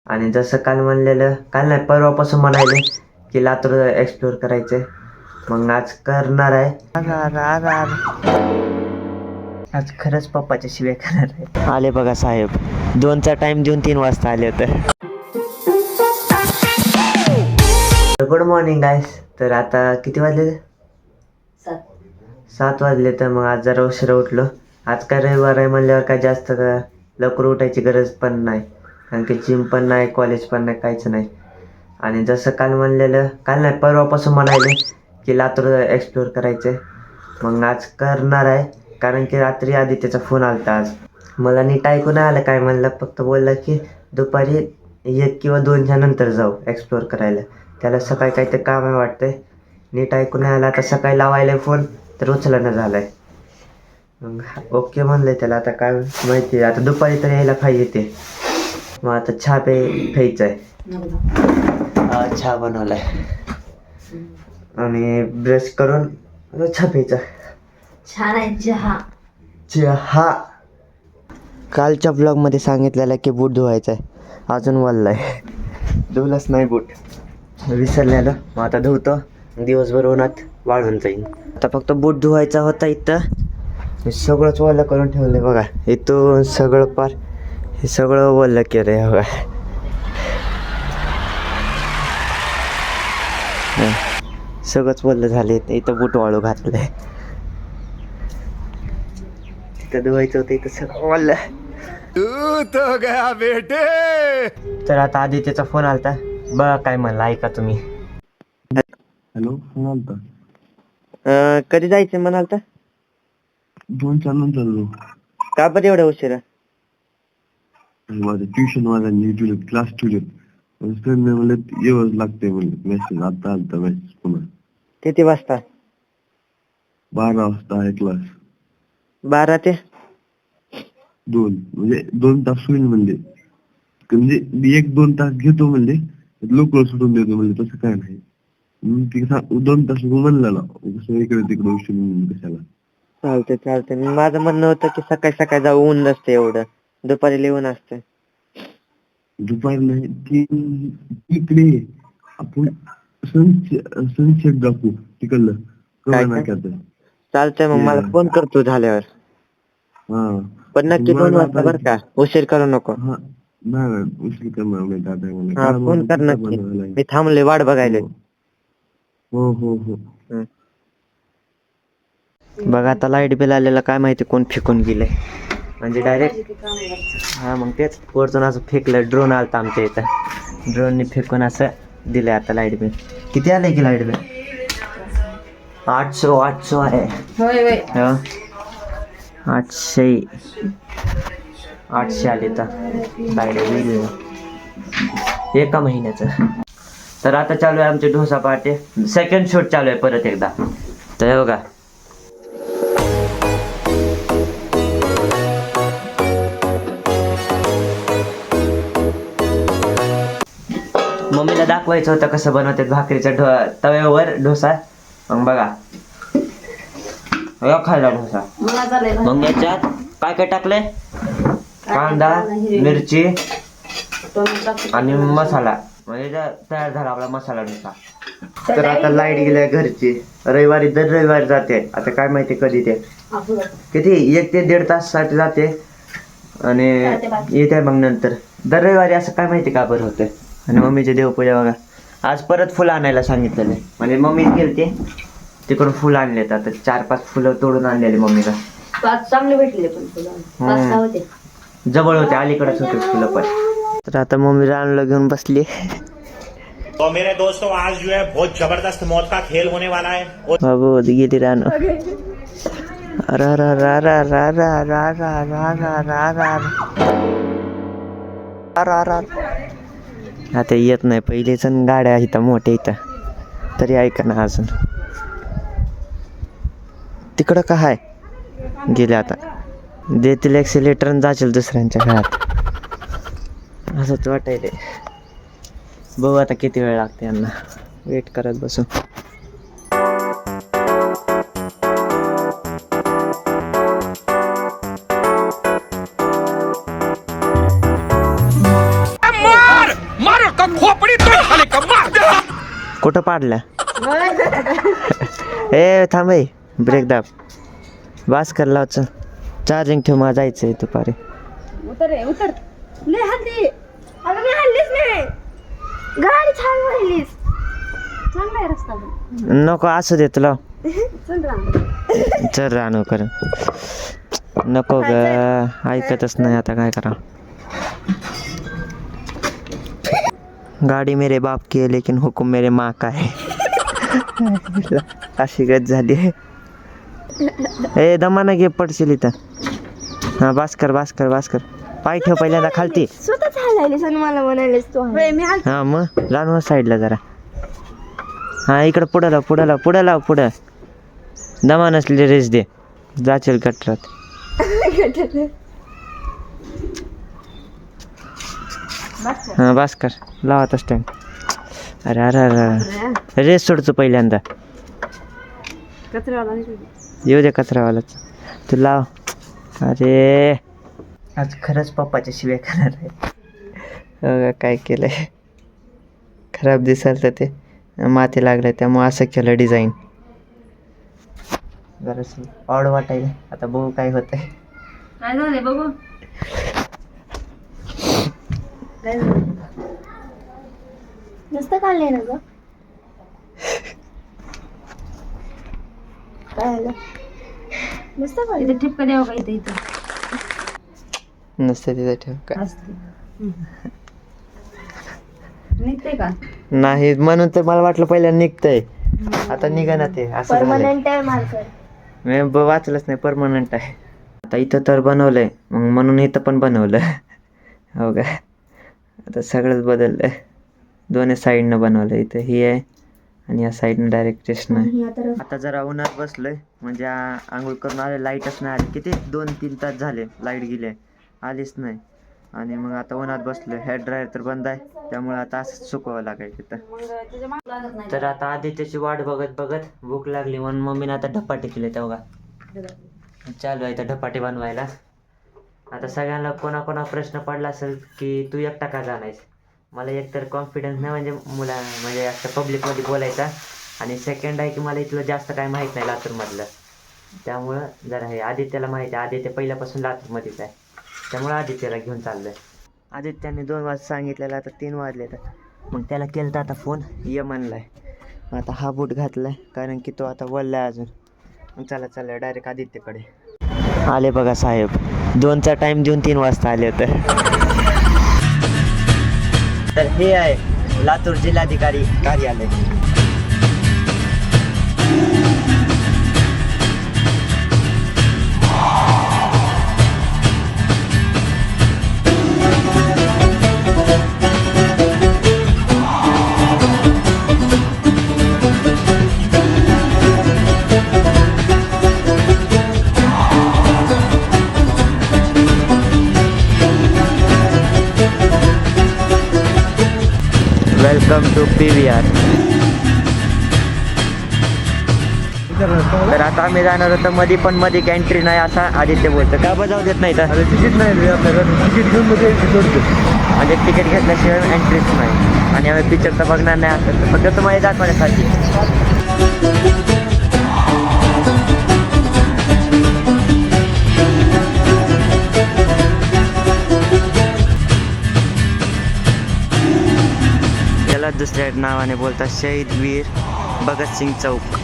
आणि जसं काल म्हणलेलं, काल नाही परवापासून म्हणाले की लातूर एक्सप्लोर करायचंय. मग आज करणार आहे. आज खरंच पप्पाच्या शिव्या करणार आहे. आले बघा साहेब, 2चा टाइम देऊन 3 वाजता आले होते. गुड मॉर्निंग गाईस. तर आता किती वाजले? 7 वाजले. तर मग आज जरा उशिरा उठलो. आज काय रविवार आहे म्हणल्यावर काय जास्त लवकर उठायची गरज पण नाही, कारण की जिम पण नाही, कॉलेज पण नाही, काहीच नाही. आणि जसं काल म्हणलेलं, काल नाही परवापासून म्हणाले की लातूर एक्सप्लोर करायचं आहे. मग आज करणार आहे, कारण की रात्री आदित्यचा फोन आला होता. आज मला नीट ऐकून नाही आलं काय म्हणलं, फक्त बोललं की दुपारी 1 किंवा 2च्या नंतर जाऊ एक्सप्लोर करायला. त्याला सकाळी काहीतरी काम आहे वाटतंय, नीट ऐकून नाही आलं. आता सकाळी लावायला फोन तर उचलणं झालं आहे. मग ओके म्हणलं त्याला. आता काय माहिती, आता दुपारी तर यायला पाहिजे ते. मग आता चहा प्यायचा आहे. चहा बनवला आहे आणि ब्रश करून चहा प्यायचा. छान आहे चहा. चहा कालच्या ब्लॉगमध्ये सांगितलेलं की बूट धुवायचा आहे, अजून वल्ला आहे, धुवलंच नाही बूट, विसरलेलं. मग आता धुवतो, दिवसभर उन्हात वाळून जाईन. आता फक्त बूट धुवायचा होता. इथं सगळंच वल्लं करून ठेवलं बघा. इथून सगळं पार हे सगळं वल्लं केलं आहे बघा. सगळंच वल्लं झाले. इथं बूट वाळू घातलंय, तिथं धुवायचं होतं, इथं सगळं वल्लं. तो गया बेटे. तर आता आदित्यचा फोन आलता बघा काय म्हणला, ऐका तुम्ही. हॅलो, म्हणालता कधी जायचं म्हणालता? 2च्या नंतर. का बरं एवढ्या उशिरा? माझं ट्युशन वाल्यांनी ठेवलं, क्लास ठेवले. सर म्हणले येवच लागते म्हणले. मेसेज आता आलता, मेसेज पुन्हा. किती वाजता? 12 वाजता आहे क्लास. 12 ते 2 म्हणजे 2 तास होईल म्हणले. म्हणजे 1-2 तास घेतो म्हणले, लोकल सोडून देतो म्हणले. तसं काय नाही, 2 तास म्हणलं ना, इकडे तिकडे उशीर कशाला. चालते. माझं म्हणणं होतं की सकाळी सकाळी जाऊ, ऊन नसते एवढं, दुपारी लिहून असते. दुपारी नाही, तिकडे आपण सनसेट दाखवू तिकडलं. काय कळलं काय? नाही. चालतंय, मग मला फोन करतो झाल्यावर. हा पण नक्की 2 वाजता बरं का, उशीर करू नको. हा नाही उशीर करणार नाही दादा मला. हा, फोन कर नक्की, मी थांबले वाट बघायला. हो. बघा आता लाईट बिल आलेलं, काय माहिती कोण फेकून गेलंय. म्हणजे डायरेक्ट हा, मग तेच वरतून असं फेकलं. ड्रोन आलता आमच्या इथं, ड्रोनने फेकून असं दिलंय. आता लाईट बिल किती आलंय की लाईट बिल? 800 आहे. हो, 800 आले तर लाईट बिल एका महिन्याचं. तर आता चालू आहे आमचे ढोसा पार्टी. सेकंड शूट चालू आहे परत एकदा. तर हे बघा, मम्मीला दाखवायचं होतं कसं बनवतात भाकरीच्या तव्यावर डोसा. मग बघा, खायला डोसा. मग याच्यात काय काय टाकलंय? कांदा, मिरची आणि मसाला, म्हणजे तयार झाला आपला मसाला डोसा. तर आता लाईट गेल्या घरची. रविवारी दर रविवारी जाते. आता काय माहिती कधी ते किती 1 ते 1.5 तासासाठी जाते आणि येते मग नंतर. दर रविवारी असं काय माहिती का बरं होतं. आणि मम्मीची देवपूजा बघा. आज परत फुलं आणायला सांगितलेलं, म्हणजे मम्मी गेलते तिकडून फुलं आणलेत. आता 4-5 फुलं तोडून आणलेले मम्मीला. 5 चांगले भेटले, पण फुलं 5 होते, जवळ होते, अलीकडेच होते फुलं पण. तर आता मम्मी रानला घेऊन बसली. तो मेरे दोस्तों, आज जो है बहुत जबरदस्त मौत का खेल होने वाला है. बाबू गेली रान. आता येत नाही. पहिलेच गाड्या इथं मोठ्या इथं, तरी ऐका ना अजून. तिकडं का हाय गेले. आता देतील एक्सिलेटर आणि जाशील दुसऱ्यांच्या घरात, असंच वाटायले. बघू आता किती वेळ लागते यांना, वेट करत बसू. कुठं पाडला ए थांब ब्रेक दाब बास कर लावचं चार्जिंग ठेव मला जायचंय दुपारी उतर रे उतर लय हल्ली अगं मी हल्लीच नाही गाडी छान राहिलीस चांगला आहे रस्ता पण. नको असू दे तुला चल राम चल रानू कर नको ग ऐकतच नाही आता काय करा गाडी मेरे बाप की है लेकिन हुकुम मेरे माँ का है अशी गत झाली ए दमाना घे पडशील इथं हा बास कर पाय ठेव पहिल्यांदा खालती स्वतःच हलायलीस आणि मला म्हणालीस तू मी हा मग रानू साईडला जरा हा इकडं पुढं लाव दमा नसली रेस दे जाचेल कटरात हा बास कर लावा तस टाइम अरे रेस सोडतो पहिल्यांदा येऊ दे कचरावालाच तू लाव अरे आज खरंच पप्पाच्या शिव्या खाणार आहे बघा काय केलंय खराब दिसाल तर ते माती लागलं त्यामुळे असं केलं डिझाईन जरासं ऑड वाटायला आता बघू काय होतंय काय झालंय बघू काय झालं नुसतं काढलंय ना ग काय झालं नुसतं काढलं इथे ठिपका द्यावं का इथे नसतं तिथं ठेव का निघते का नाही म्हणून तर मला वाटलं पहिल्या निघतंय आता निघा ना ते असं झालंय. परमनंट आहे मार्कर मी वाचलंच नाही परमनंट आहे आता इथं तर बनवलंय मग म्हणून इथं पण बनवलं हो का आता सगळंच बदललंय दोन्ही साईडनं बनवलं इथं ही आहे आणि या साईडनं डायरेक्ट टेस्ट नाही आता जरा उन्हात बसलोय म्हणजे आंघोळ करून आले लाईटच नाही आली किती 2-3 तास झाले लाईट गेले आलीच नाही आणि मग आता उन्हात बसलोय हेअर ड्रायर तर बंद आहे त्यामुळे आता असं सुकवावं लागेल तिथं तर आता आदित्यची वाट बघत भूक लागली म्हणून मम्मीने आता धपाटे केले तेव्हा चालू आहे तर धपाटे बनवायला आता सगळ्यांना कोणा प्रश्न पडला असेल की तू एकटा का जाणायस मला एकतर कॉन्फिडन्स नाही म्हणजे असं पब्लिकमध्ये बोलायचा आणि सेकंड आहे की मला इथलं जास्त काय माहीत नाही लातूरमधलं त्यामुळं जरा हे आदित्यला माहिती आहे आदित्य पहिल्यापासून लातूरमध्येच आहे त्यामुळे आदित्यला घेऊन चाललोय आदित्याने 2 वाजता सांगितलेलं आता 3 वाजले तर मग त्याला केलं तर आता फोन ये म्हणलाय आता हा बूट घातलाय कारण की तो आता वळलाय अजून मग चला डायरेक्ट आदित्यकडे आले बघा साहेब 2चा टाइम देऊन 3 वाजता आले होते तर हे आहे लातूर जिल्हाधिकारी कार्यालय वेलकम टू PVR तर आता आम्ही जाणार होतो मध्ये एंट्री नाही असा आदित्य बोलतो का बजाव देत नाही तर तिकीट नाही तिकीट घेऊन म्हणजे तिकीट घेतल्याशिवाय एंट्रीच नाही आणि आम्ही पिक्चर तर बघणार नाही असं फक्त तुम्हाला दाखवण्यासाठी त्याला दुसऱ्या नावाने बोलतात शहीद वीर भगतसिंग चौक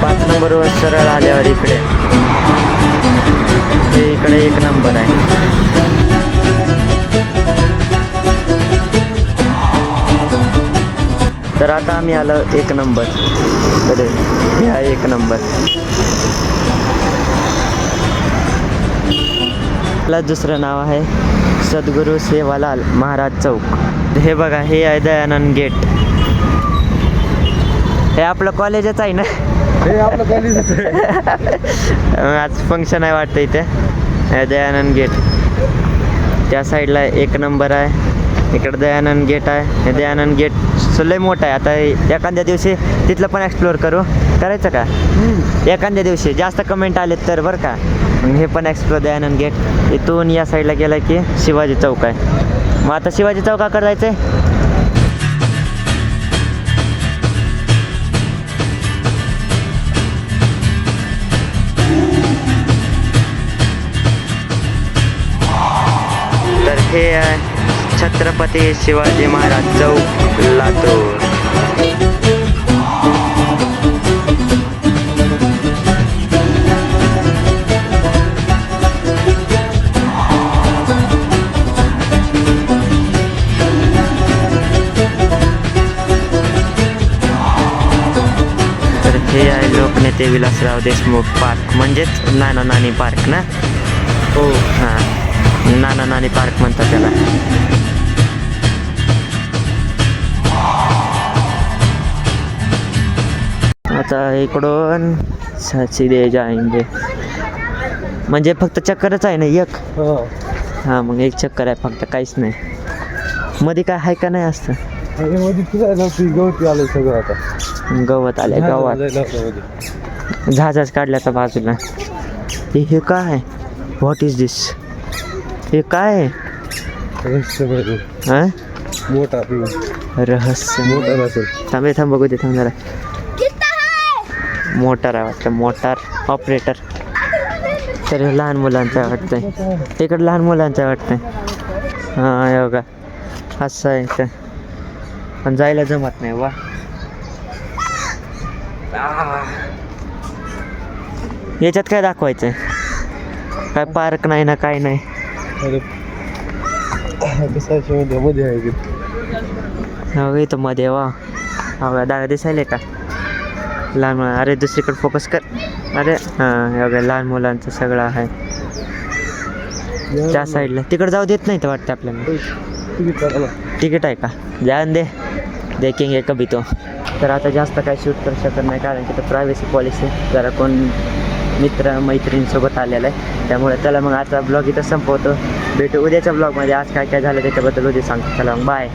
5 नंबरवर सरळ आल्यावर इकडे 1 नंबर आहे तर आता आम्ही आलो 1 नंबर अरे हा 1 नंबर आपलं दुसरं नाव आहे सद्गुरू सेवालाल महाराज चौक हे बघा हे आहे दयानंद गेट हे आपलं कॉलेजच आहे ना हे आपलं कॉलेजच आज फंक्शन आहे वाटतं इथे दयानंद गेट त्या साईडला 1 नंबर आहे इकडं दयानंद गेट आहे हे दयानंद गेट लय मोठं आहे आता एखाद्या दिवशी तिथलं पण एक्सप्लोअर करायचं का एखाद्या दिवशी जास्त कमेंट आलेत तर बरं का मग हे पण एक्सप्लोर दयानंद गेट. इथून या साईडला गेला की शिवाजी चौक आहे. मग आता शिवाजी चौकाकडे जायचं आहे. तर हे आहे छत्रपती शिवाजी महाराज चौक, लातूर. तर हे आहे लोकनेते विलासराव देशमुख पार्क, म्हणजेच नाना नानी पार्क ना. हो हां, नाना नानी पार्क म्हणतात त्याला. आता इकडून सीधे जाएंगे, म्हणजे फक्त चक्करच आहे ना एक. हां मग एक चक्कर आहे फक्त, काहीच नाही मध्ये. काय आहे का नाही असतं गवती आलं सगळं आता. गवत आले, गावात जहाज काढल्याचा बाजूला. हे काय, व्हॉट इज दिस? हे काय हां मोठा रहस्य? मोटर असेल. थांब बघू दे, थांब जरा. मोटार आहे वाटतं, मोटार ऑपरेटर. तर हे लहान मुलांचं आहे वाटतंय, इकडं लहान मुलांचं आहे वाटतंय. हां हे बघा असं आहे का, पण जायला जमत नाही. वा याच्यात काय दाखवायचं आहे? काय पार्क नाही ना, काय नाही. मध्ये आहे हो इथं मध्ये. वा हा दादा दिसायले का लहान मुलं? अरे दुसरीकडे फोकस कर. अरे हां एवढं लहान मुलांचं सगळं आहे त्या साईडला. तिकडे जाऊ देत नाही तर वाटतं आपल्याला. तिकीट आहे का? जान दे, देखेंगे कभी तो. तर आता जास्त काय शूट करू शकत नाही, कारण की तर प्रायव्हसी पॉलिसी जरा कोण मित्र मैत्रिणींसोबत आलेला आहे, त्यामुळे त्याला मग आता ब्लॉग इथं संपवतो. भेटू उद्याच्या ब्लॉगमध्ये. आज काय काय झालं त्याच्याबद्दल उद्या सांगतो. चला मग बाय.